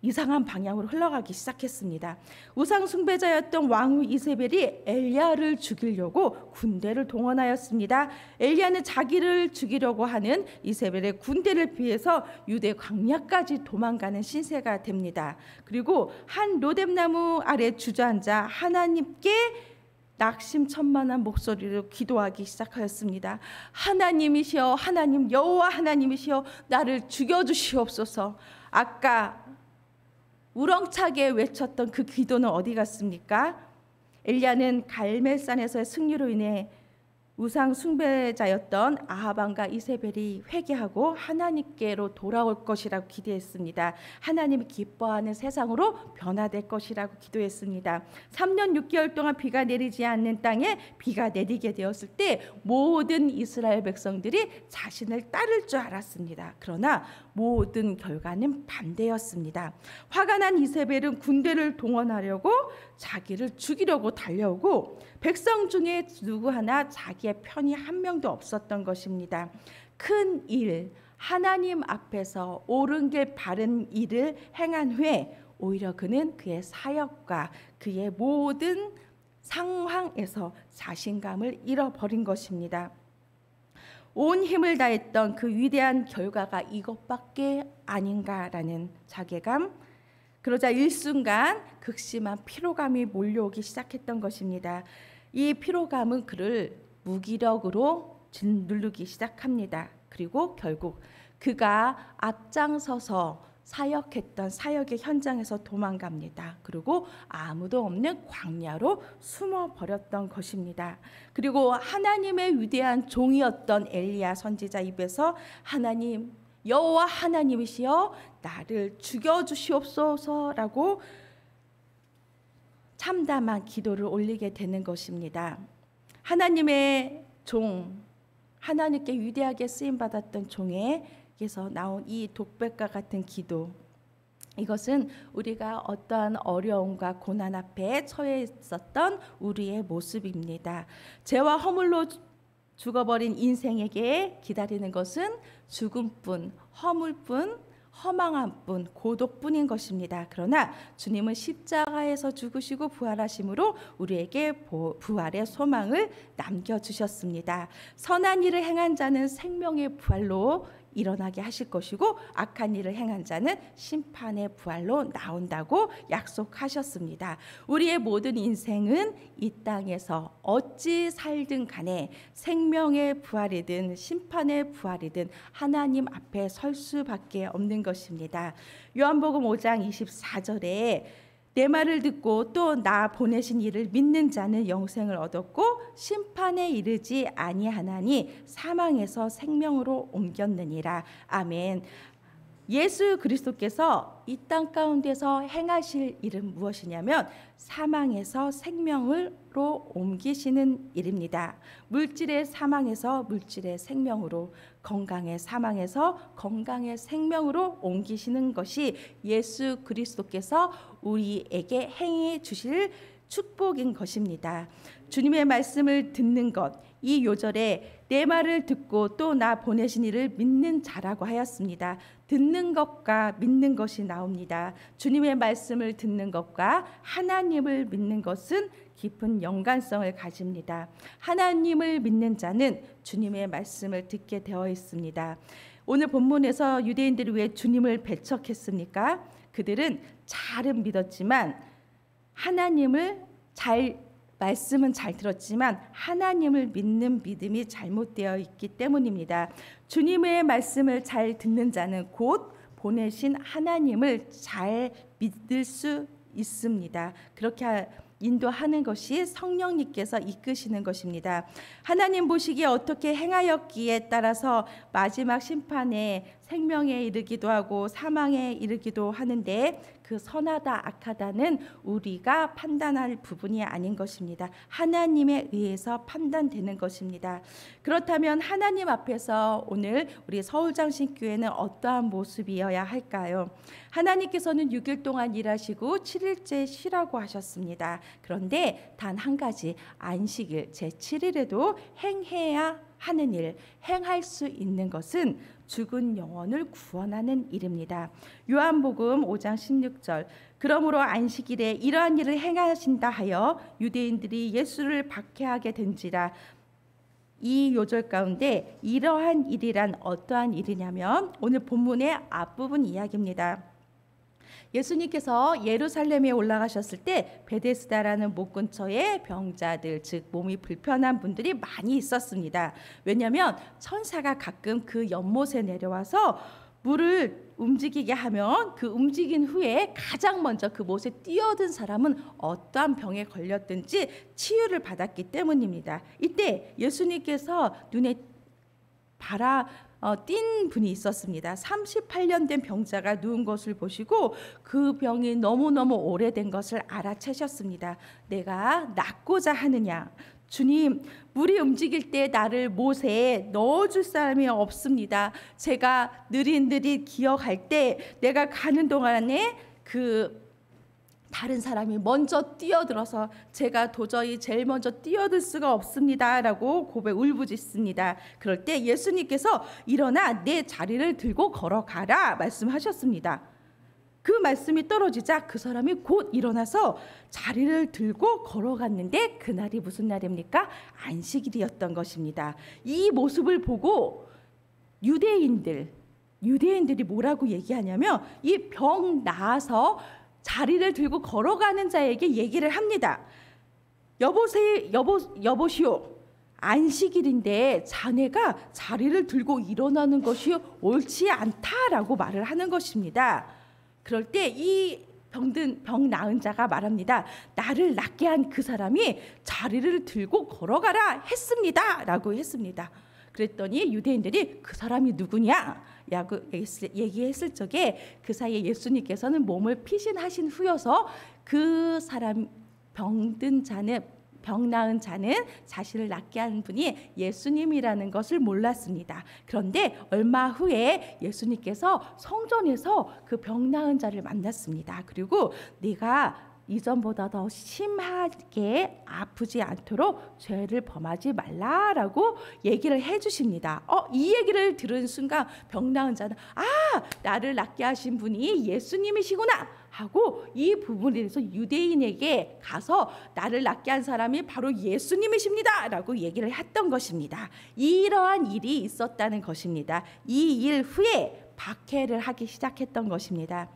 이상한 방향으로 흘러가기 시작했습니다. 우상 숭배자였던 왕후 이세벨이 엘리야를 죽이려고 군대를 동원하였습니다. 엘리야는 자기를 죽이려고 하는 이세벨의 군대를 피해서 유대 광야까지 도망가는 신세가 됩니다. 그리고 한 로뎀나무 아래 주저앉아 하나님께 낙심천만한 목소리로 기도하기 시작하였습니다. 하나님이시여, 하나님 여호와 하나님이시여, 나를 죽여주시옵소서. 아까 우렁차게 외쳤던 그 기도는 어디 갔습니까? 엘리야는 갈멜산에서의 승리로 인해 우상 숭배자였던 아합 왕과 이세벨이 회개하고 하나님께로 돌아올 것이라고 기대했습니다. 하나님이 기뻐하는 세상으로 변화될 것이라고 기도했습니다. 3년 6개월 동안 비가 내리지 않는 땅에 비가 내리게 되었을 때 모든 이스라엘 백성들이 자신을 따를 줄 알았습니다. 그러나 모든 결과는 반대였습니다. 화가 난 이세벨은 군대를 동원하려고 자기를 죽이려고 달려오고 백성 중에 누구 하나 자기의 편이 한 명도 없었던 것입니다. 큰 일, 하나님 앞에서 옳은 길 바른 일을 행한 후에 오히려 그는 그의 사역과 그의 모든 상황에서 자신감을 잃어버린 것입니다. 온 힘을 다했던 그 위대한 결과가 이것밖에 아닌가라는 자괴감, 그러자 일순간 극심한 피로감이 몰려오기 시작했던 것입니다. 이 피로감은 그를 무기력으로 짓누르기 시작합니다. 그리고 결국 그가 앞장서서 사역했던 사역의 현장에서 도망갑니다. 그리고 아무도 없는 광야로 숨어버렸던 것입니다. 그리고 하나님의 위대한 종이었던 엘리야 선지자 입에서 하나님 여호와 하나님이시여 나를 죽여주시옵소서라고 참담한 기도를 올리게 되는 것입니다. 하나님의 종, 하나님께 위대하게 쓰임받았던 종에게서 나온 이 독백과 같은 기도, 이것은 우리가 어떠한 어려움과 고난 앞에 처해 있었던 우리의 모습입니다. 죄와 허물로 죽어버린 인생에게 기다리는 것은 죽음뿐, 허물뿐, 허망함뿐, 고독뿐인 것입니다. 그러나 주님은 십자가에서 죽으시고 부활하심으로 우리에게 부활의 소망을 남겨주셨습니다. 선한 일을 행한 자는 생명의 부활로 일어나게 하실 것이고 악한 일을 행한 자는 심판의 부활로 나온다고 약속하셨습니다. 우리의 모든 인생은 이 땅에서 어찌 살든 간에 생명의 부활이든 심판의 부활이든 하나님 앞에 설 수밖에 없는 것입니다. 요한복음 5장 24절에 내 말을 듣고 또 나 보내신 이를 믿는 자는 영생을 얻었고 심판에 이르지 아니하나니 사망에서 생명으로 옮겼느니라. 아멘. 예수 그리스도께서 이 땅 가운데서 행하실 일은 무엇이냐면 사망에서 생명으로 옮기시는 일입니다. 물질의 사망에서 물질의 생명으로, 건강의 사망에서 건강의 생명으로 옮기시는 것이 예수 그리스도께서 우리에게 행해 주실 축복인 것입니다. 주님의 말씀을 듣는 것, 이 요절에 내 말을 듣고 또 나 보내신 이를 믿는 자라고 하였습니다. 듣는 것과 믿는 것이 나옵니다. 주님의 말씀을 듣는 것과 하나님을 믿는 것은 깊은 연관성을 가집니다. 하나님을 믿는 자는 주님의 말씀을 듣게 되어 있습니다. 오늘 본문에서 유대인들이 왜 주님을 배척했습니까? 그들은 잘은 믿었지만 말씀은 잘 들었지만 하나님을 믿는 믿음이 잘못되어 있기 때문입니다. 주님의 말씀을 잘 듣는 자는 곧 보내신 하나님을 잘 믿을 수 있습니다. 그렇게 인도하는 것이 성령님께서 이끄시는 것입니다. 하나님 보시기에 어떻게 행하였기에 따라서 마지막 심판에 생명에 이르기도 하고 사망에 이르기도 하는데 그 선하다 악하다는 우리가 판단할 부분이 아닌 것입니다. 하나님에 의해서 판단되는 것입니다. 그렇다면 하나님 앞에서 오늘 우리 서울장신교회는 어떠한 모습이어야 할까요? 하나님께서는 6일 동안 일하시고 7일째 쉬라고 하셨습니다. 그런데 단 한 가지 안식일 제7일에도 행해야 하는 일, 행할 수 있는 것은 죽은 영혼을 구원하는 일입니다. 요한복음 5장 16절 그러므로 안식일에 이러한 일을 행하신다 하여 유대인들이 예수를 박해하게 된지라. 이 요절 가운데 이러한 일이란 어떠한 일이냐면 오늘 본문의 앞부분 이야기입니다. 예수님께서 예루살렘에 올라가셨을 때 베데스다라는 못 근처에 병자들, 즉 몸이 불편한 분들이 많이 있었습니다. 왜냐하면 천사가 가끔 그 연못에 내려와서 물을 움직이게 하면 그 움직인 후에 가장 먼저 그 못에 뛰어든 사람은 어떠한 병에 걸렸든지 치유를 받았기 때문입니다. 이때 예수님께서 눈에 띈 분이 있었습니다. 38년 된 병자가 누운 것을 보시고 그 병이 너무너무 오래된 것을 알아채셨습니다. 내가 낫고자 하느냐? 주님, 물이 움직일 때 나를 못에 넣어줄 사람이 없습니다. 제가 느릿느릿 기어갈 때 내가 가는 동안에 다른 사람이 먼저 뛰어들어서 제가 도저히 제일 먼저 뛰어들 수가 없습니다 라고 울부짖습니다. 그럴 때 예수님께서 일어나 내 자리를 들고 걸어가라 말씀하셨습니다. 그 말씀이 떨어지자 그 사람이 곧 일어나서 자리를 들고 걸어갔는데 그날이 무슨 날입니까? 안식일이었던 것입니다. 이 모습을 보고 유대인들이 뭐라고 얘기하냐면 이 병 나아서 자리를 들고 걸어가는 자에게 얘기를 합니다. 여보시오. 안식일인데 자네가 자리를 들고 일어나는 것이 옳지 않다라고 말을 하는 것입니다. 그럴 때 이 병 나은 자가 말합니다. 나를 낫게 한 그 사람이 자리를 들고 걸어가라 했습니다 라고 했습니다. 그랬더니 유대인들이 그 사람이 누구냐? 라고 얘기했을 적에 그 사이에 예수님께서는 몸을 피신하신 후여서 그 사람 병 나은 자는 자신을 낫게 한 분이 예수님이라는 것을 몰랐습니다. 그런데 얼마 후에 예수님께서 성전에서 그 병 나은 자를 만났습니다. 그리고 네가 이전보다 더 심하게 아프지 않도록 죄를 범하지 말라라고 얘기를 해주십니다. 이 얘기를 들은 순간 병 나은 자는 나를 낫게 하신 분이 예수님이시구나 하고 이 부분에 대해서 유대인에게 가서 나를 낫게 한 사람이 바로 예수님이십니다 라고 얘기를 했던 것입니다. 이러한 일이 있었다는 것입니다. 이 일 후에 박해를 하기 시작했던 것입니다.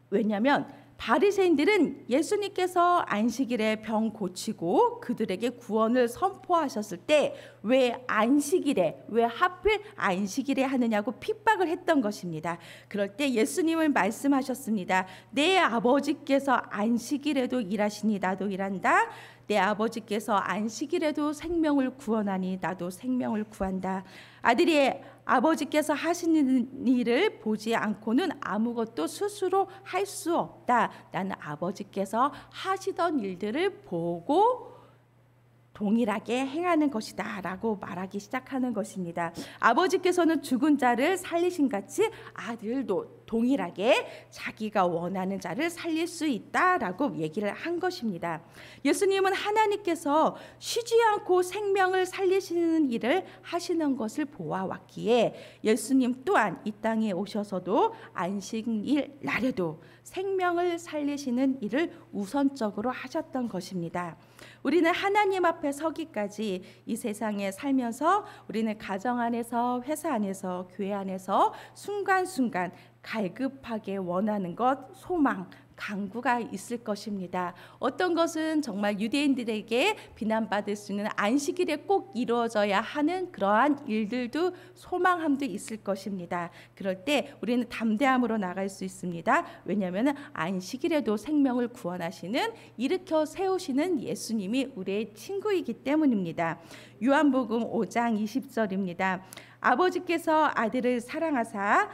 왜냐하면 바리새인들은 예수님께서 안식일에 병 고치고 그들에게 구원을 선포하셨을 때 왜 하필 안식일에 하느냐고 핍박을 했던 것입니다. 그럴 때 예수님을 말씀하셨습니다. 내 아버지께서 안식일에도 일하시니 나도 일한다. 내 아버지께서 안식일에도 생명을 구원하니 나도 생명을 구한다. 아들이 아버지께서 하시는 일을 보지 않고는 아무것도 스스로 할 수 없다. 나는 아버지께서 하시던 일들을 보고 동일하게 행하는 것이다 라고 말하기 시작하는 것입니다. 아버지께서는 죽은 자를 살리신 같이 아들도 동일하게 자기가 원하는 자를 살릴 수 있다라고 얘기를 한 것입니다. 예수님은 하나님께서 쉬지 않고 생명을 살리시는 일을 하시는 것을 보아왔기에 예수님 또한 이 땅에 오셔서도 안식일 날에도 생명을 살리시는 일을 우선적으로 하셨던 것입니다. 우리는 하나님 앞에 서기까지 이 세상에 살면서 우리는 가정 안에서, 회사 안에서, 교회 안에서 순간순간 갈급하게 원하는 것, 소망, 간구가 있을 것입니다. 어떤 것은 정말 유대인들에게 비난받을 수 있는 안식일에 꼭 이루어져야 하는 그러한 일들도 소망함도 있을 것입니다. 그럴 때 우리는 담대함으로 나갈 수 있습니다. 왜냐하면 안식일에도 생명을 구원하시는, 일으켜 세우시는 예수님이 우리의 친구이기 때문입니다. 요한복음 5장 20절입니다. 아버지께서 아들을 사랑하사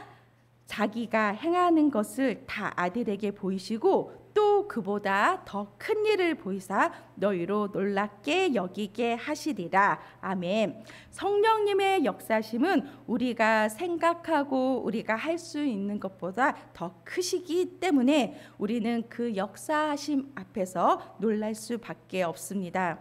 자기가 행하는 것을 다 아들에게 보이시고 또 그보다 더 큰 일을 보이사 너희로 놀랍게 여기게 하시리라. 아멘. 성령님의 역사심은 우리가 생각하고 우리가 할 수 있는 것보다 더 크시기 때문에 우리는 그 역사하심 앞에서 놀랄 수밖에 없습니다.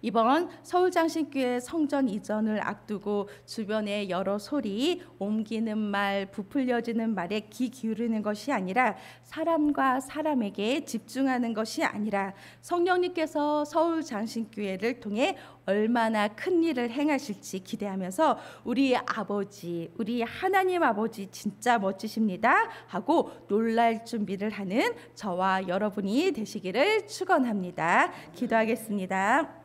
이번 서울장신교회 성전 이전을 앞두고 주변의 여러 소리, 옮기는 말, 부풀려지는 말에 귀 기울이는 것이 아니라 사람과 사람에게 집중하는 것이 아니라 성령님께서 서울장신교회를 통해 얼마나 큰 일을 행하실지 기대하면서 우리 아버지, 우리 하나님 아버지 진짜 멋지십니다 하고 놀랄 준비를 하는 저와 여러분이 되시기를 축원합니다. 기도하겠습니다.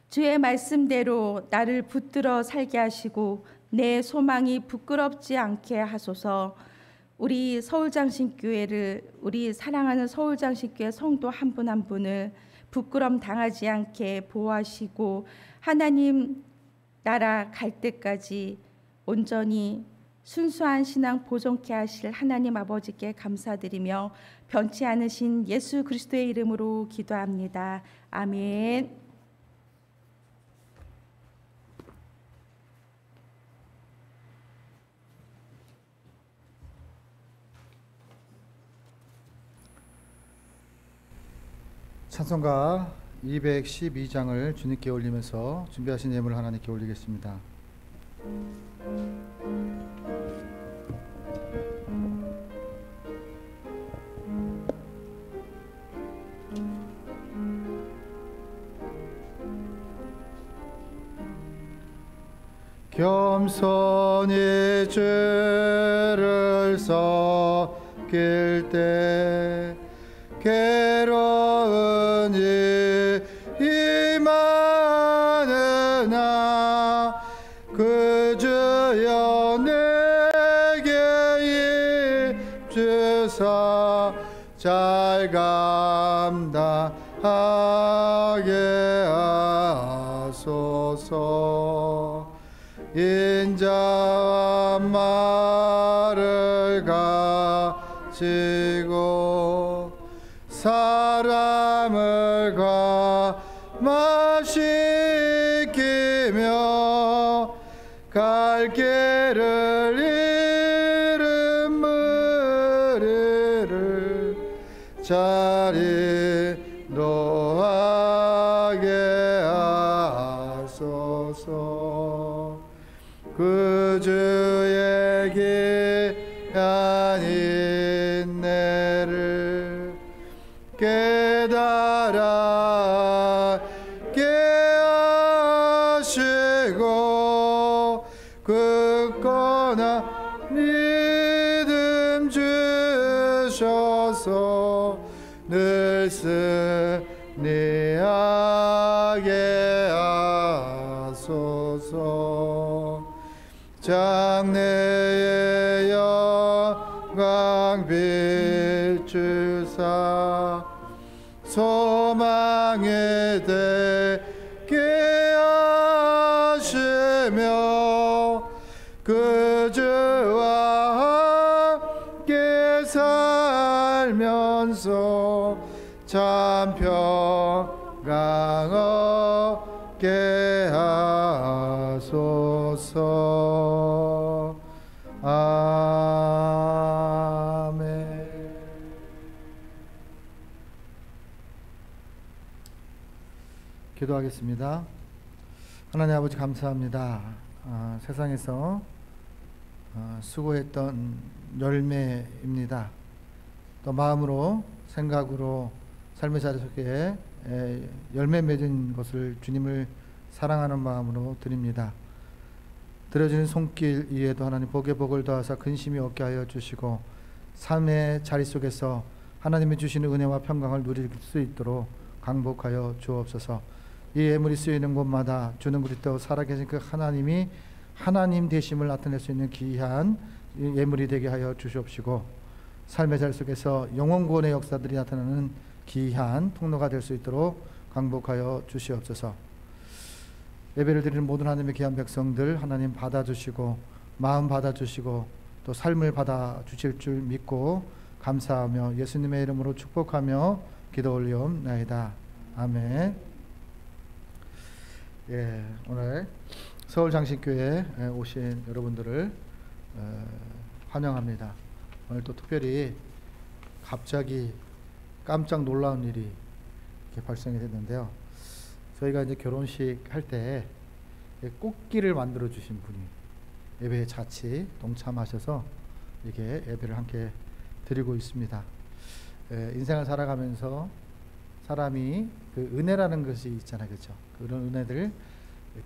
주의 말씀대로 나를 붙들어 살게 하시고 내 소망이 부끄럽지 않게 하소서. 우리 서울장신교회를, 우리 사랑하는 서울장신교회 성도 한 분 한 분을 부끄럼 당하지 않게 보호하시고 하나님 나라 갈 때까지 온전히 순수한 신앙 보존케 하실 하나님 아버지께 감사드리며 변치 않으신 예수 그리스도의 이름으로 기도합니다. 아멘. 찬송가 212장을 주님께 올리면서 준비하신 예물을 하나님께 올리겠습니다. 겸손히 주를 섬길 때 괴로운 일 임하느나 그 주여 내게 입주사 잘 감당하게 하소서. 인자와 말을 가지고 사람을 감화시키며 갈 길을 잃은 무리를 자리 노하게 하소서. 그 주의 귀한 인내를 깨달아 깨하시고 굳건한 믿음 주셔서 늘 승리하게 하소서. 장래의 영광 비추사 소망이 되게 하시며 그 주와 함께 살면서 참 평강 얻게 하소서. 아멘. 기도하겠습니다. 하나님 아버지 감사합니다. 세상에서 수고했던 열매입니다. 또 마음으로 생각으로 삶의 자리 속에 열매 맺은 것을 주님을 사랑하는 마음으로 드립니다. 들어지는 손길 위에도 하나님 복에 복을 더하사 근심이 없게 하여 주시고 삶의 자리 속에서 하나님이 주시는 은혜와 평강을 누릴 수 있도록 강복하여 주옵소서. 이 예물이 쓰이는 곳마다 주는 그리스도 살아계신 그 하나님이 하나님 되심을 나타낼 수 있는 귀한 예물이 되게 하여 주시옵시고 삶의 자리 속에서 영원 구원의 역사들이 나타나는 귀한 통로가 될 수 있도록 강복하여 주시옵소서. 예배를 드리는 모든 하나님의 귀한 백성들 하나님 받아주시고 마음 받아주시고 또 삶을 받아주실 줄 믿고 감사하며 예수님의 이름으로 축복하며 기도 올리옵나이다. 아멘. 예, 오늘 서울장신교회에 오신 여러분들을 환영합니다. 오늘 또 특별히 갑자기 깜짝 놀라운 일이 이렇게 발생이 됐는데요. 저희가 이제 결혼식 할 때 꽃길을 만들어 주신 분이 예배에 같이 동참하셔서 이렇게 예배를 함께 드리고 있습니다. 인생을 살아가면서 사람이 그 은혜라는 것이 있잖아요, 그렇죠? 그런 은혜들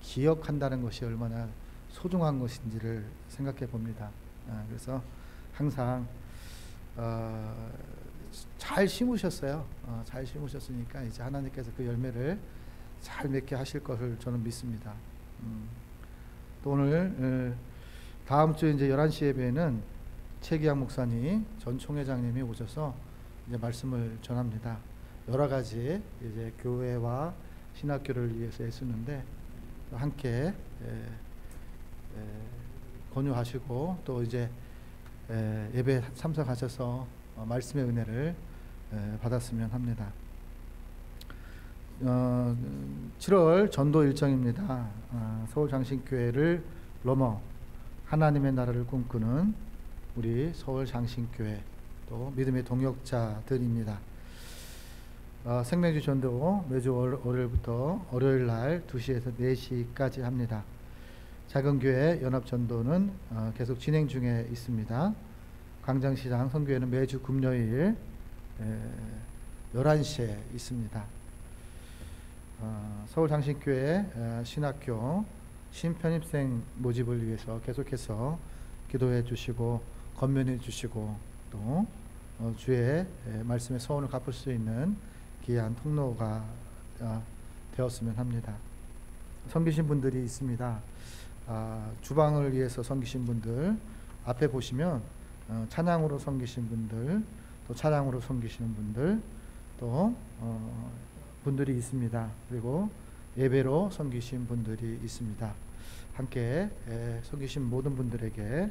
기억한다는 것이 얼마나 소중한 것인지를 생각해 봅니다. 그래서 항상 잘 심으셨어요. 잘 심으셨으니까 이제 하나님께서 그 열매를 잘 맺게 하실 것을 저는 믿습니다. 또 오늘 다음 주 이제 11시 예배에는 최기양 목사님 전 총회장님이 오셔서 이제 말씀을 전합니다. 여러 가지 이제 교회와 신학교를 위해서 애쓰는데 함께 권유하시고 또 이제 예배 참석하셔서 말씀의 은혜를 받았으면 합니다. 7월 전도 일정입니다. 서울장신교회를 넘어 하나님의 나라를 꿈꾸는 우리 서울장신교회 또 믿음의 동역자들입니다. 생명주 전도 매주 월요일부터 월요일날 2시에서 4시까지 합니다. 작은 교회 연합전도는 계속 진행 중에 있습니다. 광장시장 선교회는 매주 금요일 11시에 있습니다. 서울장신교회 신학교 신편입생 모집을 위해서 계속해서 기도해 주시고 권면해 주시고 또 주의 말씀의 소원을 갚을 수 있는 귀한 통로가 되었으면 합니다. 섬기신 분들이 있습니다. 주방을 위해서 섬기신 분들 앞에 보시면 찬양으로 섬기신 분들 또 찬양으로 섬기시는 분들 또 분들이 있습니다. 그리고 예배로 섬기신 분들이 있습니다. 함께 섬기신 모든 분들에게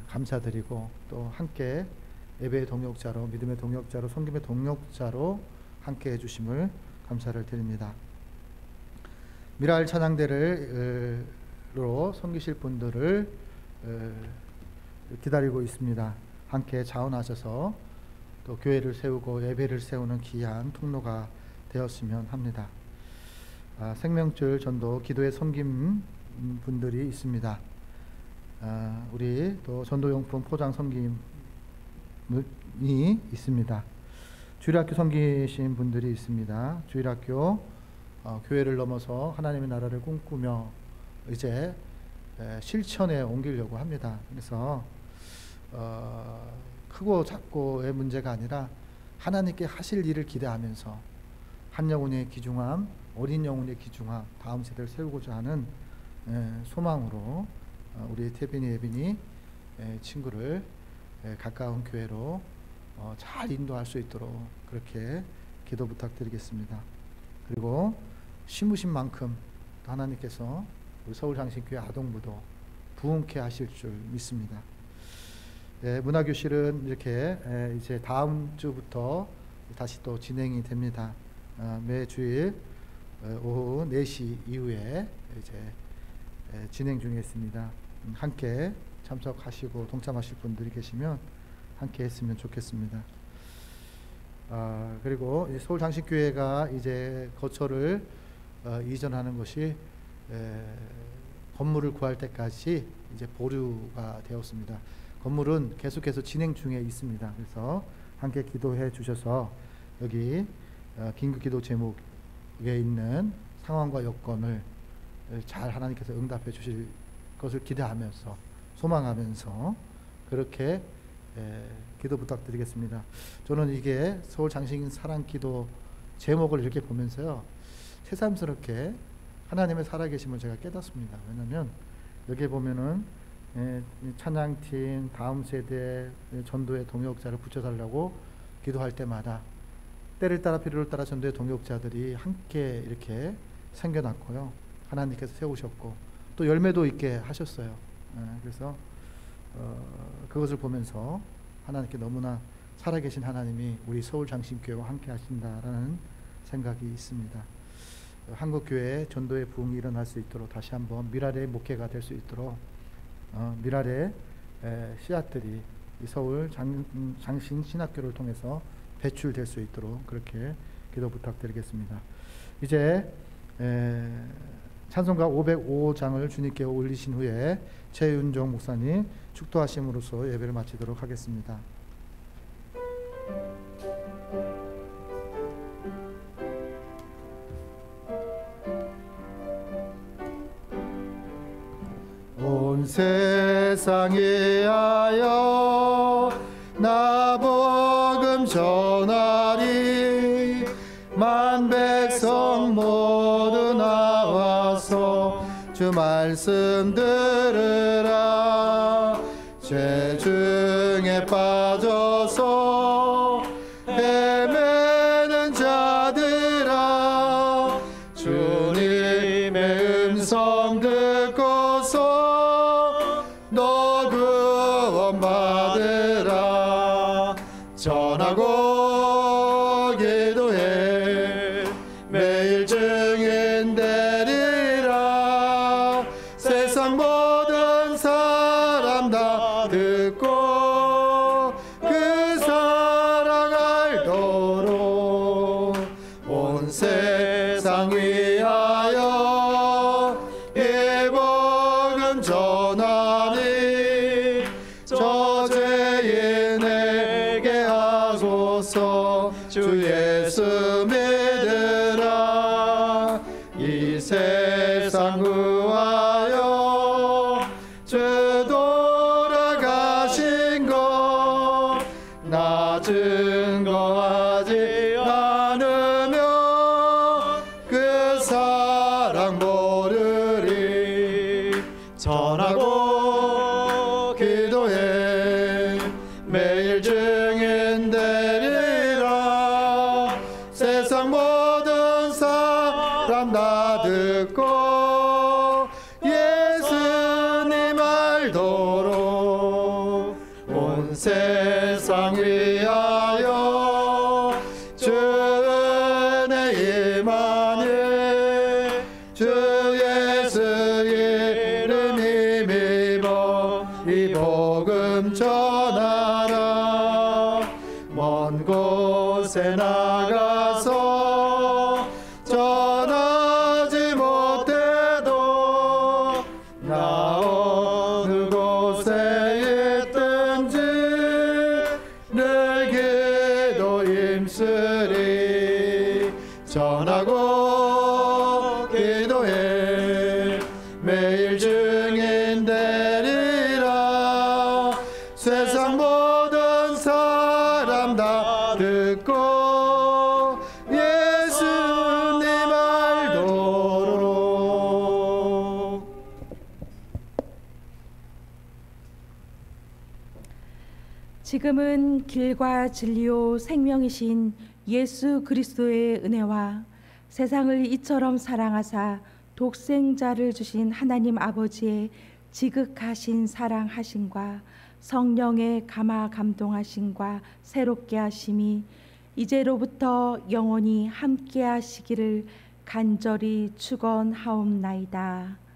감사드리고 또 함께 예배의 동역자로 믿음의 동역자로 섬김의 동역자로 함께 해주심을 감사를 드립니다. 미라엘 찬양대로 섬기실 분들을 기다리고 있습니다. 함께 자원하셔서 또 교회를 세우고 예배를 세우는 귀한 통로가 되었으면 합니다. 생명줄 전도 기도의 섬김 분들이 있습니다. 우리 또 전도용품 포장 섬김이 있습니다. 주일학교 섬기신 분들이 있습니다. 주일학교 교회를 넘어서 하나님의 나라를 꿈꾸며 이제 실천에 옮기려고 합니다. 그래서 크고 작고의 문제가 아니라 하나님께 하실 일을 기대하면서 한 영혼의 귀중함, 어린 영혼의 귀중함, 다음 세대를 세우고자 하는 소망으로 우리 태빈이 예빈이 친구를 가까운 교회로 잘 인도할 수 있도록 그렇게 기도 부탁드리겠습니다. 그리고 심으신 만큼 하나님께서 우리 서울장신교회 아동부도 부흥케 하실 줄 믿습니다. 문화교실은 이렇게 이제 다음 주부터 다시 또 진행이 됩니다. 매주일 오후 4시 이후에 이제 진행 중에 있습니다. 함께 참석하시고 동참하실 분들이 계시면 함께 했으면 좋겠습니다. 그리고 서울장신교회가 이제 거처를 이전하는 것이 건물을 구할 때까지 이제 보류가 되었습니다. 건물은 계속해서 진행 중에 있습니다. 그래서 함께 기도해 주셔서 여기 긴급기도 제목에 있는 상황과 여건을 잘 하나님께서 응답해 주실 것을 기대하면서 소망하면서 그렇게 기도 부탁드리겠습니다. 저는 이게 서울 장신 사랑기도 제목을 이렇게 보면서요, 새삼스럽게 하나님의 살아계심을 제가 깨닫습니다. 왜냐하면 여기에 보면은 찬양팀, 다음 세대 전도의 동역자를 붙여달라고 기도할 때마다 때를 따라 필요를 따라 전도의 동역자들이 함께 이렇게 생겨났고요, 하나님께서 세우셨고 또 열매도 있게 하셨어요. 그래서 그것을 보면서 하나님께 너무나 살아계신 하나님이 우리 서울 장신교회와 함께 하신다라는 생각이 있습니다. 한국교회에 전도의 부흥이 일어날 수 있도록 다시 한번 미랄의 목회가 될 수 있도록 미랄의 씨앗들이 이 서울 장신 신학교를 통해서 배출될 수 있도록 그렇게 기도 부탁드리겠습니다. 이제 찬송가 505장을 주님께 올리신 후에 최윤종 목사님 축도하심으로써 예배를 마치도록 하겠습니다. 온 세상에 하여 나 복음 전하리, 만 백성 모두 나와서 주 말씀 들으라. 죄 중에 빠져서 헤매는 자들아, 주님의 음성 듣고서 너 구원 받으라. 전하고 기도해 매일 증인 되리라. 세상 모든 사람 다 듣고 그 사랑 알도록 온 세상 위하여 이 복음 전하니 저 죄인에게 하소서. 주 예수 믿으라. 이 세상 구하여 주 돌아가신 것 나 증거하지 않으면 그 사랑 모르리. 전하고 기도해 매일 증인 되리라. 세상 모든 사람 다 듣고 예수님 알도록 온 세상 위하여 주 은혜 임하니 주 예수 이름 힘입어 이 복음 전하라. 먼 곳에 나가서 전하지 못해도 나 어느 곳에 있든지 늘 기도 힘쓰리. 전하고 기도해 매일 증인 되리라. 세상 모든 사람 다 듣고 예수님 알도록. 지금은 길과 진리요 생명이신 예수 그리스도의 은혜와 세상을 이처럼 사랑하사 독생자를 주신 하나님 아버지의 지극하신 사랑하심과 성령의 감화 감동하심과 새롭게 하심이 이제로부터 영원히 함께 하시기를 간절히 축원하옵나이다.